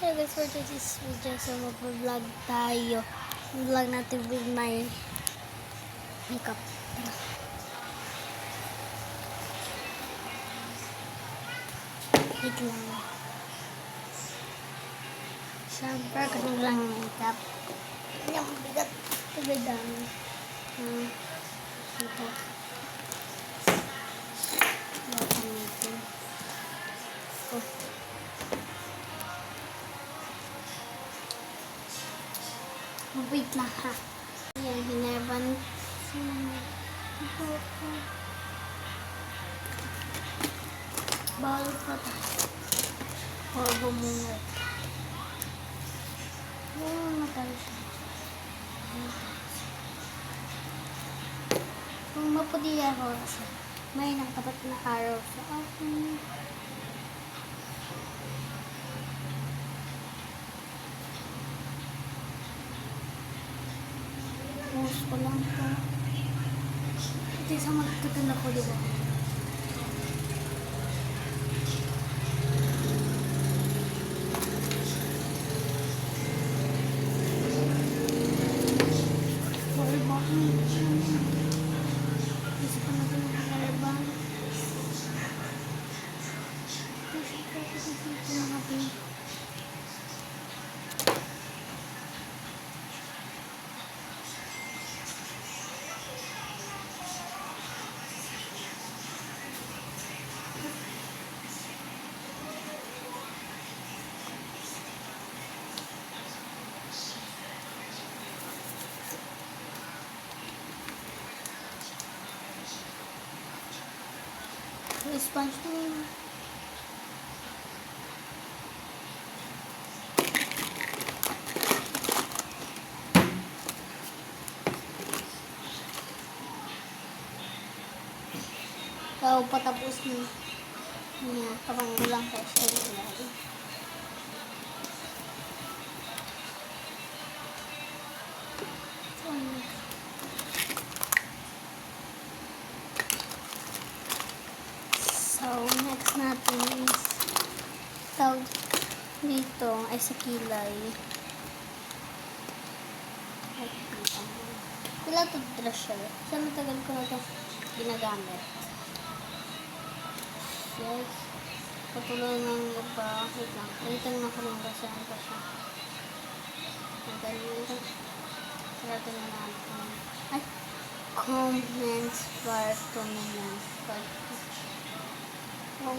Hello guys, for today's video, so mag-vlog tayo. Vlog natin with my makeup. Wait lang. Siyempre, ganun lang makeup. Yung bigat. Pagdadaan. Ito. Lakan natin. Oh. Wait lang ha. Ayan, hinaban. Bawal pa tayo. Or bumunga. Oh, matalo siya. Kung maputi ako kasi may nakapat na araw sa akin. Post ko lang po. Ito sa magtutunan ko, diba? Isa pa na ito ng kalaban. Ito na natin. Sponge mo. Ikaw patapos niya. Kapag lang kayo sa ilalim. So, next natin is tawag dito ay sa kilay. Wala ito brush siya. Kasi matagal ko na ito ginagamit. Yes. Patuloy ng iba. Wait lang. Waitan na ko lang kasi ano pa siya. Magaling. Sarado na natin. Ay! Comments for 2 minutes. Oh,